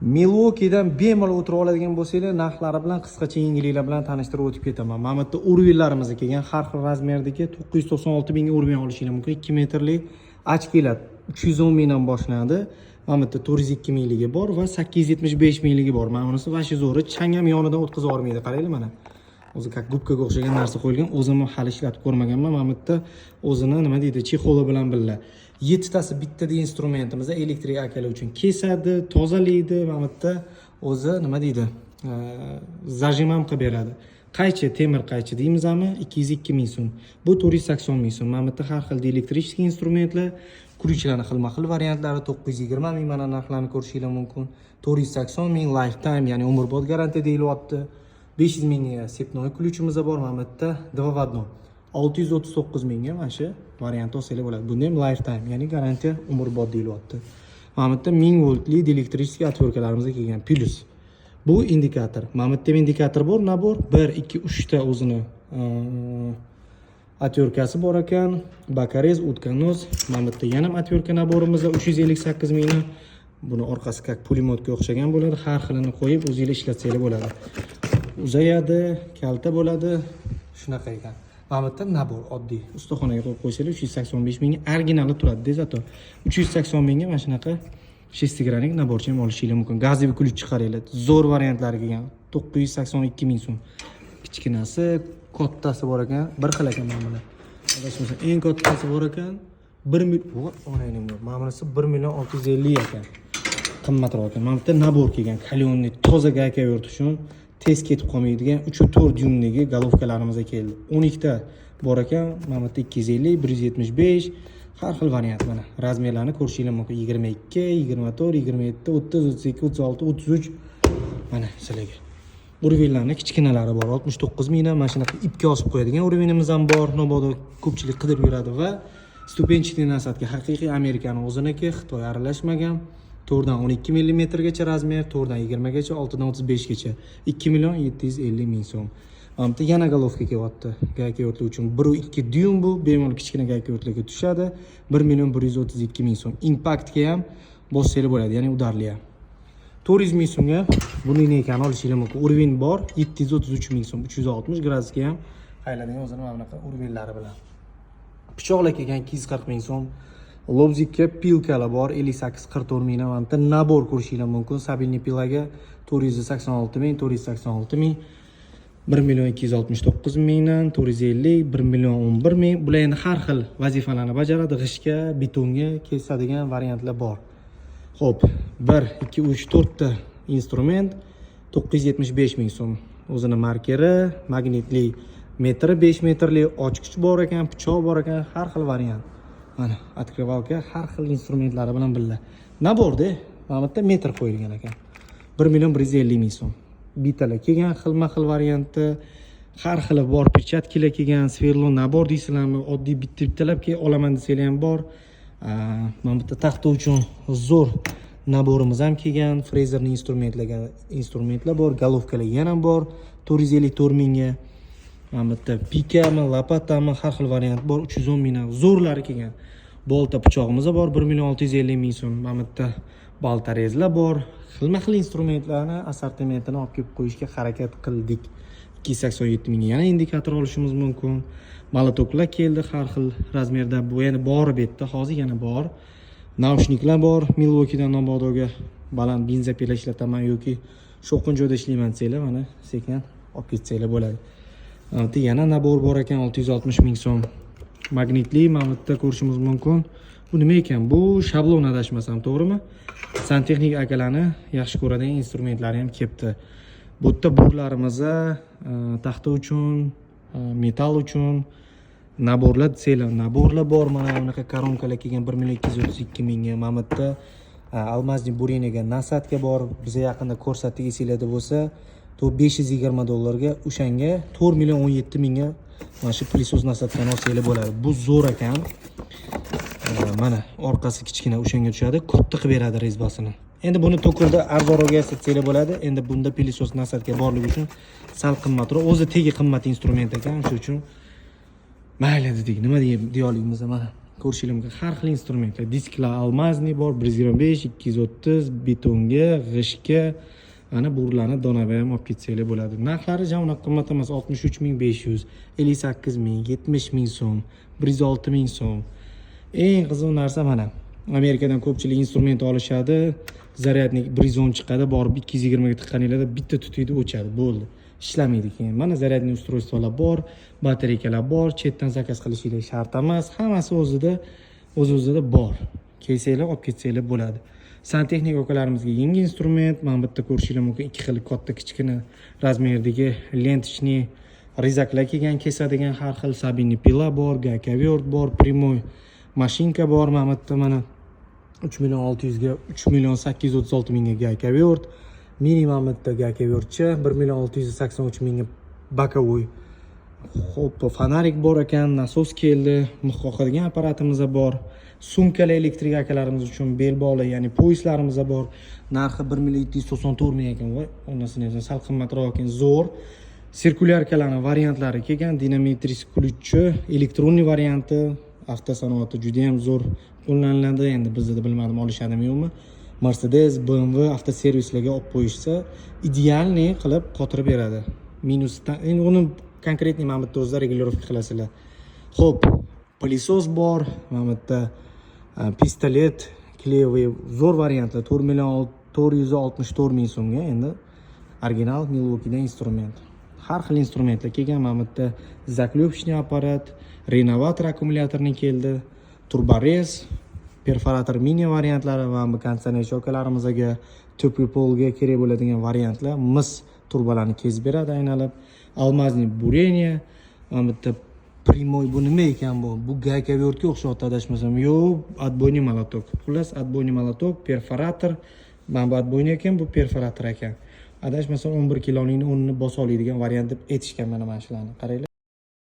Milwaukee'dan bemalol o'tirib oladigan bo'lsanglar, narxlari bilan qisqacha yengilliklar bilan tanishtirib o'tib ketaman. Mana bu yerda urvillarimiz kelgan, har xil razmerdagi 996 mingga urvin olishinglar mumkin. 2 metrli ochkilar 310 mingdan boshlanadi. Mana bu yerda 402 mingligi bor va 875 mingligi bor. Mana bunisi vashi zo'ri, chang ham yonidan o'tkazib yubormaydi. Qaranglar mana. O'zi как gubkaga o'xshagan narsa qo'yilgan. O'zim ham hali ishlatib ko'rmaganman. Mana bu yerda o'zini nima deydi, chexoli bilan birga 7 tasi bitta instrumentimiz elektrik akalar uchun kesadi, tozalaydi. Mana bu yerda o'zi nima deydi, zajim ham qilib beradi. Qaychi, temir qaychi deymizmi? 202 ming so'm. Bu 480 ming so'm. Mana bu yerda har xil elektrический instrumentlar, ключlarning xilma-xil variantlari 920 ming mana narxlarni ko'rishingiz mumkin. 480 ming lifetime, ya'ni umrbod garantiya deyilyapti. 500 mingga sepnoy ключimiz bor. Mana bu yerda 2 в 1. 639 mingga mana shu variant olsanglar bo'ladi. Bunda ham lifetime, ya'ni garantiya umrbod deyilyapti. Mana bu yerda 1000 voltli elektrический отвертkalarimiz kelgan. Plus bu indikator. Mana bu yerda indikator bor, nabor 1, 2, 3 ta o'zini отверткasi bor ekan. Bakarez, utkanos. Mana bu yerda yana ham отвертка naborimizda 358 mingdan. Buni orqasi как pulemyotga o'xshagan bo'ladi. Har xilini qo'yib o'zingizlar ishlatsanglar bo'ladi. Uzayadi, kalta bo'ladi. Shunaqa ekan. Mana bu yerda nabor oddiy. Ustaxonaga qo'yib qo'ysanglar 385 mingga originali turadi, zato 380 mingga mana shunaqa shestigranik naborchi ham olishingiz mumkin. Gazli ключ chiqaringlar. Zo'r variantlari kelgan. 982 ming so'm. Kichkinasi, kattasi bor ekan. Bir xil ekan mana bular. Adashmasam, eng kattasi bor ekan. 1 million, o'rayning bor. Mana bunisi 1 million 650 ekan. Qimmatroq ekan. Mana bu yerda nabor kelgan. Kalyonli toza gayka yo'rt uchun tez ketib qolmaydigan 3-4 dyumdagi golovkalarimiz keldi. 12 ta bor ekan. Mana bu yerda 250, 175 har xil variant mana. Razmerlarni ko'rishingiz mumkin. 22, 24, 27, 30, 32, 36, 33 mana sizlarga. Urvinlarning kichkinalari bor. 69 mingdan mana shunaqa ipga osib qo'yadigan urvinimiz ham bor. Nobodo ko'pchilik qidirib yuradi va stupenchniy nasatga haqiqiy Amerikaning o'ziniki, Xitoy aralashmagan. 4 dan 12 mm gacha razmer, 4 dan 20 gacha, 6 dan 35 gacha. 2 million 750 ming so'm. Mana yana golovka kelyapti. Gayka yo'rtli uchun 1-2 dyum bu, bemalol kichkina gayka yo'rtlarga tushadi. 1 million 132 ming so'm. Impactga ham bossanglar bo'ladi, ya'ni udarli ham. 400 ming so'mga buni ekan olishingiz mumkin. Urvin bor, 733 ming so'm, 360 gradusga ham qayladigan o'zini mana bunaqa urvinlari bilan. Pichoqlar kelgan 240 ming so'm. Lobzikka pilkalar bor, 58-44 mingdan. Mana bu nabor ko'rishingiz mumkin. Sabilniy pilaga 486 ming, 486 ming. 1 million 269 mingdan 450, 1 million 11 ming. Bular endi har xil vazifalarni bajaradi. G'ishga, betonga kesadigan variantlar bor. Xo'p, 1, 2, 3, 4 ta instrument 975 ming so'm. O'zini markeri, magnitli metri 5 metrli ochqich bor ekan, pichoq bor ekan, har xil variant. Mana открывалка har xil instrumentlari bilan birga. Naborda mana bu yerda metr qo'yilgan ekan. 1 million 150 ming so'm. Bitalar kelgan, xilma-xil varianti, har xili bor, perchatkalar kelgan, sverlo nabor deysizlarmi, oddiy bitta-bittalab olaman desanglar ham bor. Mana bu yerda taxta uchun zo'r naborimiz ham kelgan, frezerning instrumentlar bor, golovkalar yana bor, 454 mingga. Mana bu yerda pikami, lopatami, har xil variant bor, 310 mingdan zo'rlari kelgan. Bolta pichog'imiz bor, 1 million 650 ming so'm. Mana bu yerda baltarezlar bor. Xilma-xil instrumentlarni assortimentini olib kelib qo'yishga harakat qildik. 287 ming yana indikator olishimiz mumkin. Molotoklar keldi har xil razmerda. Bu yana bor bu yerda, hozir yana bor. Naushniklar bor, Milwaukeedan Nobodoga baland benzapila ishlataman yoki shovqin joyda ishlayman desanglar, mana sekin olib ketsanglar bo'ladi. Mana bu yana nabor bor ekan, 660 ming so'm. Magnitli mana bu yerda ko'rishimiz mumkin. Bu nima ekan? Bu shablon adashmasam, to'g'rimi? Santexnik akalarni yaxshi ko'radigan instrumentlari ham kelibdi. Bu yerda burlarimiz taxta uchun, metal uchun naborlar desanglar, naborlar bor. Mana bunaqa koronkalar kelgan 1 million 232 mingga. Mana bu yerda almazli bureniga nasatka bor. Bizga yaqinda ko'rsatdik, esinglarda bo'lsa, $520 o'shanga 4 million 17 mingga mana shu plysos nasatkani olsanglar bo'ladi. Bu zo'r ekan. Mana orqasi kichkina o'shanga tushadi, katta qilib beradi rezbasini. Endi buni to'kilda arzonroqga setsanglar bo'ladi. Endi bunda plysos nasatka borligi uchun sal qimmatroq. O'zi tegi qimmat instrument ekan, shuning uchun mayli dedik. Nima deya olamiz mana. ko'rishingiz mumkin. Har xil instrumentlar, disklar almazni bor, 125, 230, betonga, g'ishtga, ana burlarni donabay ham olib ketsanglar bo'ladi. Narxlari jam unaqa qimmat emas, 63500, 58000, 70000 so'm, 106000 so'm. Eng qiziq narsa mana. Amerikadan ko'pchilik instrument olishadi, zaryadnik 110 chiqadi, borib 220 ga tiqqaninglarda bitta tutuydi, o'chadi, bo'ldi. Ishlamaydi keyin. Mana zaryadniy ustroystvolar bor, batareykalar bor, chetdan zakaz qilishingiz shart emas, hammasi o'z-o'zida bor. Kelsanglar, olib ketsanglar bo'ladi. Santexnik ukalarimizga yangi instrument, mana bu yerda ko'rishingiz mumkin, ikki xil katta kichkina razmerdagi lentichniy rezaklar kelgan, kesadigan har xil sabinli pila bor, gaykovert bor, primoy mashinka bor. Mana bu yerda mana 3.600.000 ga 3.836.000 ga gaykovert, minimum bitta gaykovertchi 1.683.000 ga bokovoy. Xo'p, fonarik bor ekan, nasos keldi, mix qoqadigan apparatimiz bor. Sumkalar elektrik akalarimiz uchun bel bog'li, ya'ni poyezdlarimiz bor. Narxi 1.794.000 ekan, voy, onasini o'zi sal qimmatroq ekan, zo'r. Sirkulyarkalarning variantlari kelgan, dinamitris ключchi, elektronniy varianti, avtosanoati juda ham zo'r qo'llaniladi. Endi bizda bilmadim olishadimi yo'qmi. Mercedes, BMW avtoservislarga olib qo'yishsa, idealniy qilib qotirib beradi. Minusdan, endi uni konkretniy mana bu yerda o'zida regulirovka qilasizlar. Xo'p, pilisos bor, mana bu yerda pistolet, klevy, zo'r variantlar 4.464.000 so'mga endi original Milwaukee'dan instrument. Har xil instrumentlar kelgan, mana bu yerda zaklепочный apparat, renovator akkumulyatorning keldi, turborez, perforator mini variantlari va bu konditsioner okalarimizga tupli polga kerak bo'ladigan variantlar, mis turbalarni kesib beradi aynalib, almazniy bureniya, mana bu yerda primoy, bu nima ekan bu? Bu gaykovertga o'xshatadi adashmasam. Yo'q, отбойный молоток. Xullas, отбойный молоток, perforator. Mana bu отбойный ekan, bu perforator ekan. Adashmasam 11 kiloningni o'rnini bosa oladigan variant deb aytishgan mana shularni. Qaranglar.